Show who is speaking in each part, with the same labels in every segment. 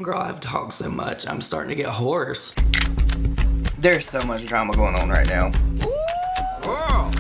Speaker 1: Girl, I've talked so much, I'm starting to get hoarse.
Speaker 2: There's so much drama going on right now.
Speaker 3: Girl,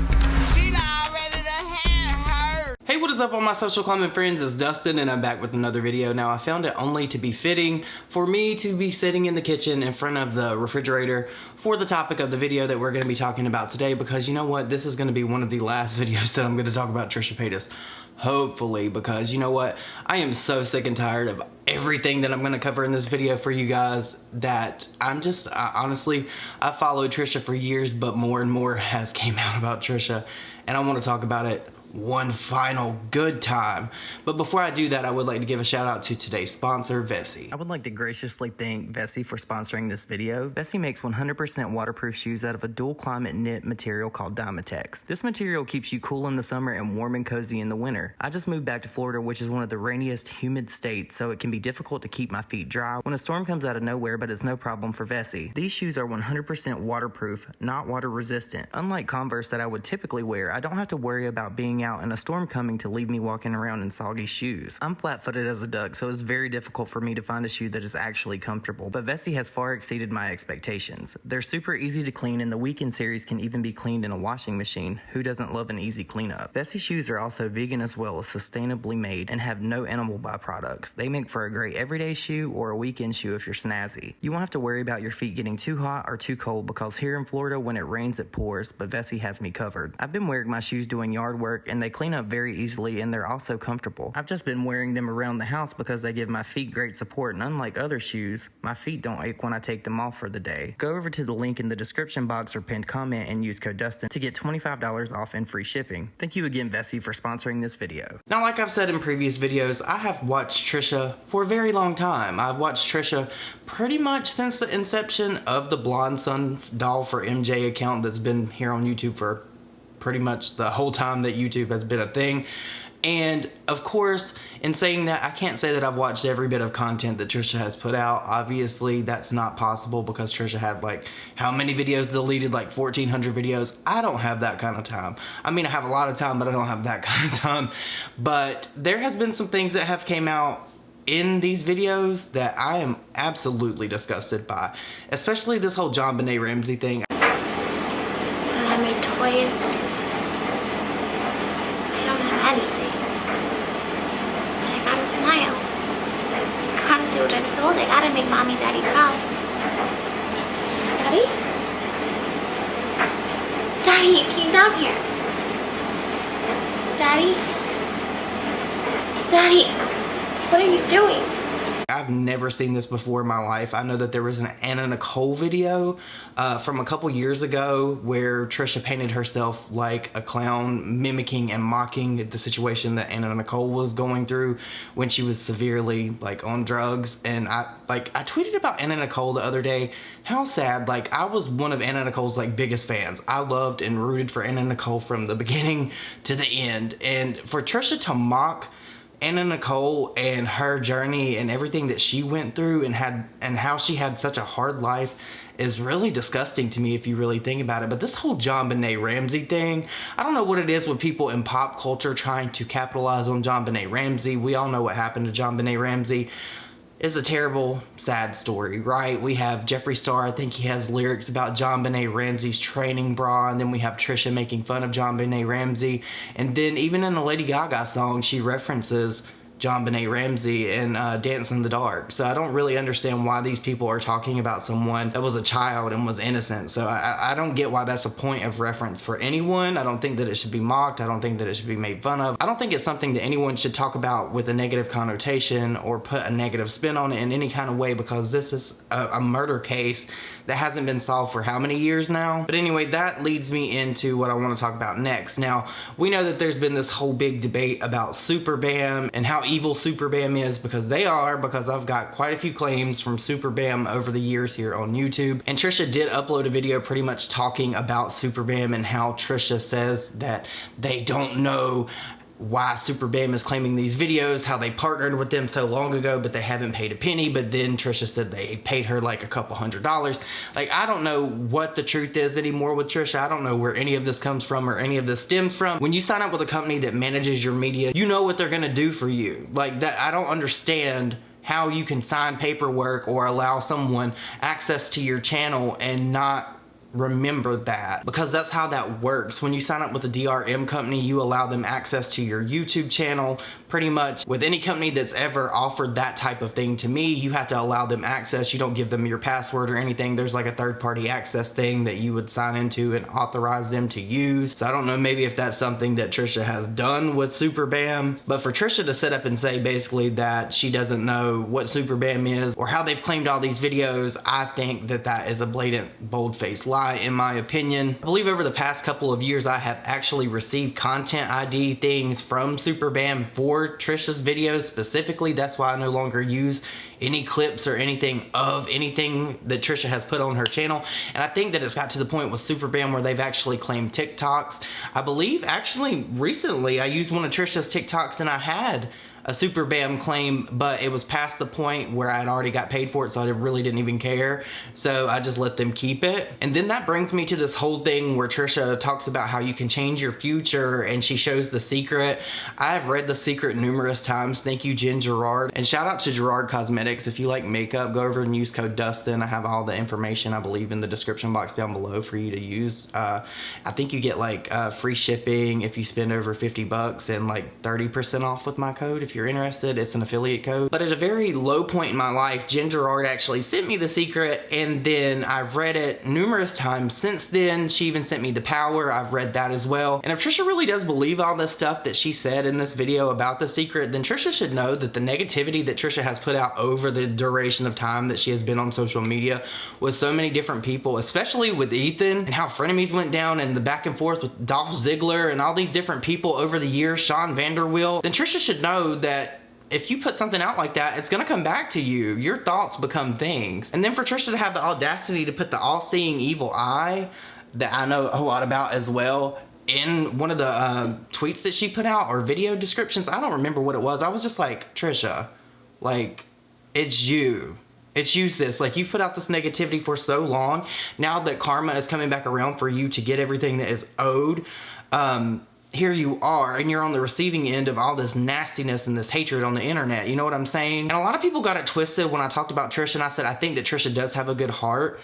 Speaker 3: she not ready to have her.
Speaker 1: Hey, what is up all my social climbing friends? It's Dustin and I'm back with another video. Now I found it only to be fitting for me to be sitting in the kitchen in front of the refrigerator for the topic of the video that we're going to be talking about today, because you know what, this is going to be one of the last videos that I'm going to talk about Trisha Paytas. Hopefully, because you know what, I am so sick and tired of everything that I'm going to cover in this video for you guys that honestly, I followed Trisha for years, but more and more has came out about Trisha and I want to talk about it one final good time. But before I do that, I would like to give a shout out to today's sponsor, Vessi. I would like to graciously thank Vessi for sponsoring this video. Vessi makes 100% waterproof shoes out of a dual climate knit material called Dymatex. This material keeps you cool in the summer and warm and cozy in the winter. I just moved back to Florida, which is one of the rainiest, humid states, so it can be difficult to keep my feet dry when a storm comes out of nowhere, but it's no problem for Vessi. These shoes are 100% waterproof, not water resistant. Unlike Converse that I would typically wear, I don't have to worry about being out and a storm coming to leave me walking around in soggy shoes. I'm flat-footed as a duck, so it's very difficult for me to find a shoe that is actually comfortable, but Vessi has far exceeded my expectations. They're super easy to clean, and the Weekend series can even be cleaned in a washing machine. Who doesn't love an easy cleanup? Vessi shoes are also vegan as well as sustainably made and have no animal byproducts. They make for a great everyday shoe or a weekend shoe if you're snazzy. You won't have to worry about your feet getting too hot or too cold, because here in Florida when it rains it pours, but Vessi has me covered. I've been wearing my shoes doing yard work and they clean up very easily and they're also comfortable. I've just been wearing them around the house because they give my feet great support, and unlike other shoes, my feet don't ache when I take them off for the day. Go over to the link in the description box or pinned comment and use code Dustin to get $25 off and free shipping. Thank you again, Vessi, for sponsoring this video. Now, like I've said in previous videos, I have watched Trisha for a very long time. I've watched Trisha pretty much since the inception of the Blonde Sun Doll for MJ account that's been here on YouTube for pretty much the whole time that YouTube has been a thing. And of course, in saying that, I can't say that I've watched every bit of content that Trisha has put out. Obviously, that's not possible because Trisha had like how many videos deleted, like 1,400 videos. I don't have that kind of time. I mean, I have a lot of time, but I don't have that kind of time. But there has been some things that have came out in these videos that I am absolutely disgusted by, especially this whole JonBenet Ramsey thing.
Speaker 4: I made toys. I don't have anything. But I gotta smile. Gotta do what I'm told. I gotta make mommy, daddy proud. Daddy? Daddy, you came down here. Daddy? Daddy, what are you doing?
Speaker 1: I've never seen this before in my life. I know that there was an Anna Nicole video from a couple years ago where Trisha painted herself like a clown, mimicking and mocking the situation that Anna Nicole was going through when she was severely like on drugs. And I tweeted about Anna Nicole the other day. How sad. Like, I was one of Anna Nicole's like biggest fans. I loved and rooted for Anna Nicole from the beginning to the end. And for Trisha to mock Anna Nicole and her journey and everything that she went through and how she had such a hard life is really disgusting to me if you really think about it. But this whole JonBenet Ramsey thing, I don't know what it is with people in pop culture trying to capitalize on JonBenet Ramsey. We all know what happened to JonBenet Ramsey. It's a terrible, sad story, right? We have Jeffree Star, I think he has lyrics about JonBenet Ramsey's training bra, and then we have Trisha making fun of JonBenet Ramsey, and then even in the Lady Gaga song, she references JonBenet Ramsey and Dance in the Dark. So I don't really understand why these people are talking about someone that was a child and was innocent. So I don't get why that's a point of reference for anyone. I don't think that it should be mocked. I don't think that it should be made fun of. I don't think it's something that anyone should talk about with a negative connotation or put a negative spin on it in any kind of way, because this is a murder case that hasn't been solved for how many years now? But anyway, that leads me into what I want to talk about next. Now, we know that there's been this whole big debate about Superbam and how evil Superbam is, because I've got quite a few claims from Superbam over the years here on YouTube. And Trisha did upload a video pretty much talking about Superbam and how Trisha says that they don't know why Superbam is claiming these videos, how they partnered with them so long ago, but they haven't paid a penny. But then Trisha said they paid her like a couple $100s. Like, I don't know what the truth is anymore with Trisha. I don't know where any of this comes from or any of this stems from. When you sign up with a company that manages your media, you know what they're gonna do for you. Like, that, I don't understand how you can sign paperwork or allow someone access to your channel and not remember that, because that's how that works. When you sign up with a DRM company, you allow them access to your YouTube channel. Pretty much with any company that's ever offered that type of thing to me, you have to allow them access. You don't give them your password or anything. There's like a third-party access thing that you would sign into and authorize them to use. So I don't know maybe if that's something that Trisha has done with SuperBam, but for Trisha to sit up and say basically that she doesn't know what SuperBam is or how they've claimed all these videos, I think that that is a blatant, bold-faced lie in my opinion. I believe over the past couple of years I have actually received content ID things from SuperBam for Trisha's videos specifically. That's why I no longer use any clips or anything of anything that Trisha has put on her channel. And I think that it's got to the point with SuperBam where they've actually claimed TikToks. I believe actually recently I used one of Trisha's TikToks and I had a SuperBam claim, but it was past the point where I'd already got paid for it, so I really didn't even care. So I just let them keep it. And then that brings me to this whole thing where Trisha talks about how you can change your future and she shows The Secret. I have read The Secret numerous times. Thank you, Jen Gerard. And shout out to Gerard Cosmetics. If you like makeup, go over and use code Dustin. I have all the information, I believe, in the description box down below for you to use. I think you get like free shipping if you spend over 50 bucks and like 30% off with my code. If you're interested, it's an affiliate code. But at a very low point in my life, Jen Gerard actually sent me The Secret, and then I've read it numerous times since then. She even sent me The Power. I've read that as well. And if Trisha really does believe all this stuff that she said in this video about The Secret, then Trisha should know that the negativity that Trisha has put out over the duration of time that she has been on social media with so many different people, especially with Ethan, and how frenemies went down and the back and forth with Dolph Ziggler and all these different people over the years, Sean Vanderwill, then Trisha should know that if you put something out like that, it's gonna come back to you. Your thoughts become things. And then for Trisha to have the audacity to put the all-seeing evil eye that I know a lot about as well in one of the tweets that she put out or video descriptions, I don't remember what it was. I was just like, Trisha, like, it's you. It's you, sis. Like, you've put out this negativity for so long. Now that karma is coming back around for you to get everything that is owed, here you are, and you're on the receiving end of all this nastiness and this hatred on the internet. You know what I'm saying? And a lot of people got it twisted when I talked about Trisha, and I said I think that Trisha does have a good heart.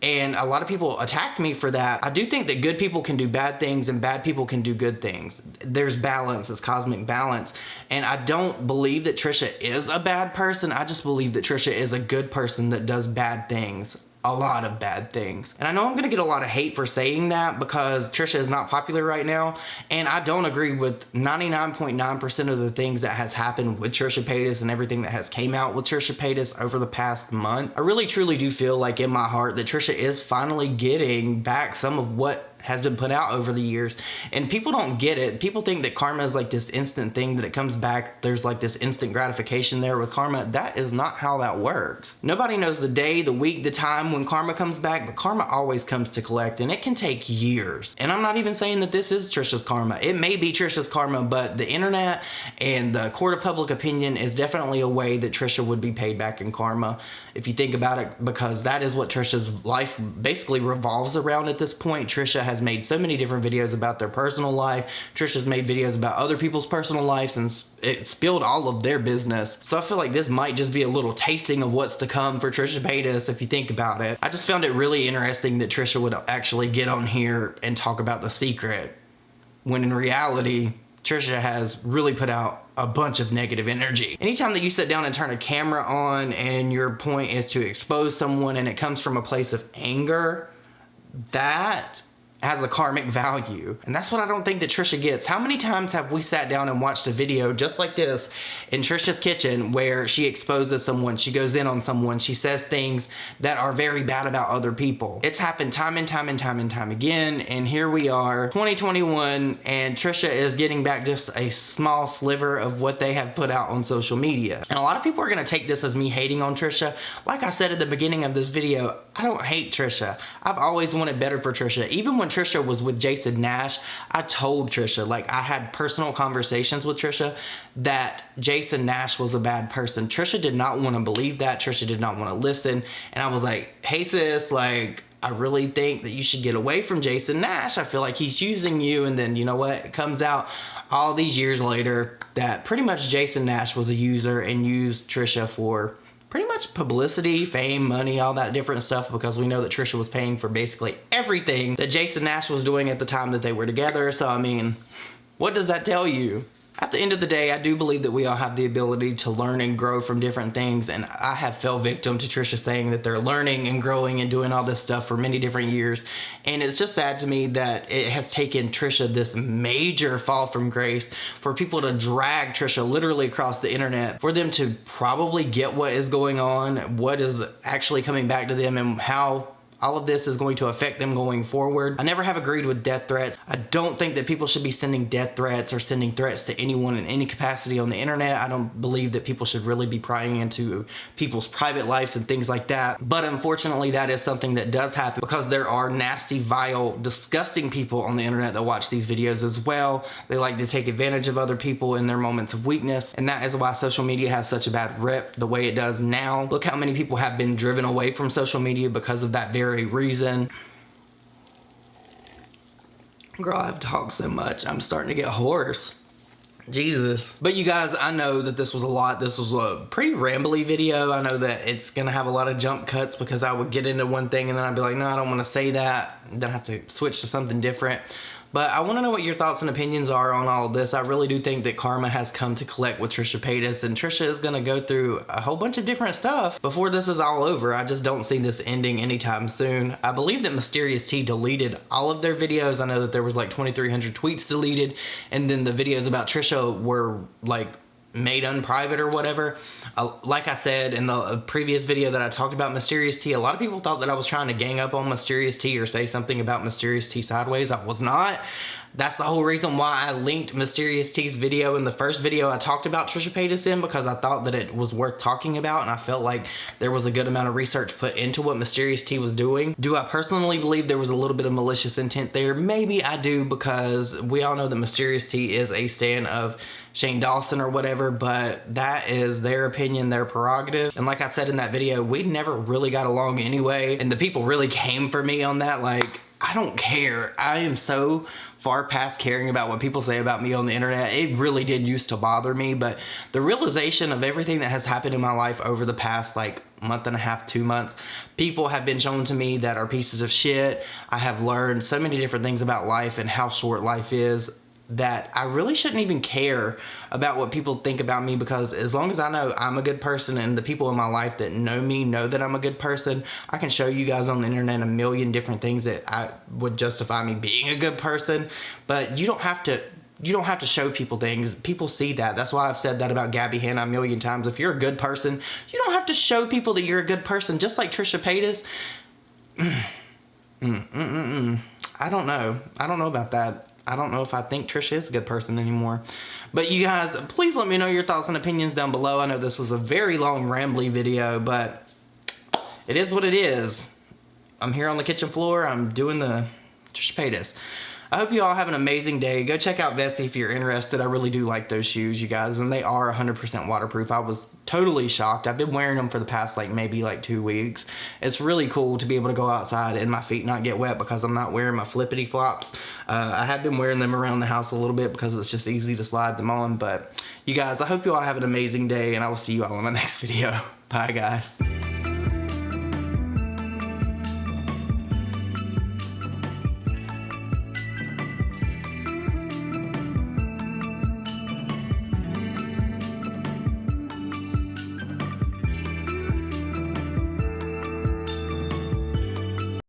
Speaker 1: And a lot of people attacked me for that. I do think that good people can do bad things and bad people can do good things. There's balance, it's cosmic balance. And I don't believe that Trisha is a bad person. I just believe that Trisha is a good person that does bad things. A lot of bad things. And I know I'm gonna get a lot of hate for saying that because Trisha is not popular right now, and I don't agree with 99.9% of the things that has happened with Trisha Paytas and everything that has came out with Trisha Paytas over the past month. I really truly do feel like in my heart that Trisha is finally getting back some of what has been put out over the years, and people don't get it. People think that karma is like this instant thing, that it comes back, there's like this instant gratification there with karma. That is not how that works. Nobody knows the day, the week, the time when karma comes back, but karma always comes to collect, and it can take years. And I'm not even saying that this is Trisha's karma. It may be Trisha's karma, but the internet and the court of public opinion is definitely a way that Trisha would be paid back in karma, if you think about it, because that is what Trisha's life basically revolves around at this point. Trisha has made so many different videos about their personal life. Trisha's made videos about other people's personal lives, and it spilled all of their business. So I feel like this might just be a little tasting of what's to come for Trisha Paytas, if you think about it. I just found it really interesting that Trisha would actually get on here and talk about The Secret, when in reality, Trisha has really put out a bunch of negative energy. Anytime that you sit down and turn a camera on and your point is to expose someone and it comes from a place of anger, that has a karmic value. And that's what I don't think that Trisha gets. How many times have we sat down and watched a video just like this in Trisha's kitchen where she exposes someone, she goes in on someone, she says things that are very bad about other people. It's happened time and time and time and time again, and here we are, 2021, and Trisha is getting back just a small sliver of what they have put out on social media. And a lot of people are gonna take this as me hating on Trisha. Like I said at the beginning of this video, I don't hate Trisha. I've always wanted better for Trisha. Even when Trisha was with Jason Nash, I told Trisha, like, I had personal conversations with Trisha that Jason Nash was a bad person. Trisha did not want to believe that. Trisha did not want to listen. And I was like, hey sis, like, I really think that you should get away from Jason Nash. I feel like he's using you. And then, you know what? It comes out, all these years later that pretty much Jason Nash was a user and used Trisha for pretty much publicity, fame, money, all that different stuff, because we know that Trisha was paying for basically everything that Jason Nash was doing at the time that they were together. So I mean, what does that tell you? At the end of the day, I do believe that we all have the ability to learn and grow from different things, and I have fell victim to Trisha saying that they're learning and growing and doing all this stuff for many different years, and it's just sad to me that it has taken Trisha this major fall from grace for people to drag Trisha literally across the internet, for them to probably get what is going on, what is actually coming back to them, and how all of this is going to affect them going forward. I never have agreed with death threats. I don't think that people should be sending death threats or sending threats to anyone in any capacity on the internet. I don't believe that people should really be prying into people's private lives and things like that. But unfortunately, that is something that does happen, because there are nasty, vile, disgusting people on the internet that watch these videos as well. They like to take advantage of other people in their moments of weakness, and that is why social media has such a bad rep the way it does now. Look how many people have been driven away from social media because of that very reason. Girl, I've talked so much, I'm starting to get hoarse. Jesus. But you guys, I know that this was a lot. This was a pretty rambly video. I know that it's gonna have a lot of jump cuts, because I would get into one thing and then I'd be like, no, I don't want to say that. Then I have to switch to something different. But I want to know what your thoughts and opinions are on all of this. I really do think that karma has come to collect with Trisha Paytas, and Trisha is going to go through a whole bunch of different stuff before this is all over. I just don't see this ending anytime soon. I believe that Mysterious T deleted all of their videos. I know that there was like 2,300 tweets deleted, and then the videos about Trisha were like made unprivate or whatever. Like I said in the previous video that I talked about Mysterious T, a lot of people thought that I was trying to gang up on Mysterious T or say something about Mysterious T sideways. I was not. That's the whole reason why I linked Mysterious T's video in the first video I talked about Trisha Paytas in, because I thought that it was worth talking about, and I felt like there was a good amount of research put into what Mysterious T was doing. Do I personally believe there was a little bit of malicious intent there? Maybe I do, because we all know that Mysterious T is a stan of Shane Dawson or whatever, but that is their opinion, their prerogative. And like I said in that video, we never really got along anyway, and the people really came for me on that. Like, I don't care. I am so far past caring about what people say about me on the internet. It really did used to bother me, but the realization of everything that has happened in my life over the past like month and a half, 2 months, people have been shown to me that are pieces of shit. I have learned so many different things about life and how short life is, that I really shouldn't even care about what people think about me, because as long as I know I'm a good person and the people in my life that know me know that I'm a good person, I can show you guys on the internet a million different things that I would justify me being a good person. But you don't have to show people things. People see that. That's why I've said that about Gabby Hanna a million times. If you're a good person, you don't have to show people that you're a good person. Just like Trisha Paytas. I don't know. I don't know about that. I don't know if I think Trisha is a good person anymore. But you guys, please let me know your thoughts and opinions down below. I know this was a very long, rambly video, but it is what it is. I'm here on the kitchen floor. I'm doing the Trisha Paytas. I hope you all have an amazing day. Go check out Vessi if you're interested. I really do like those shoes, you guys, and they are 100% waterproof. I was totally shocked. I've been wearing them for the past maybe 2 weeks. It's really cool to be able to go outside and my feet not get wet because I'm not wearing my flippity flops. I have been wearing them around the house a little bit because it's just easy to slide them on. But you guys, I hope you all have an amazing day, and I will see you all in my next video. Bye, guys.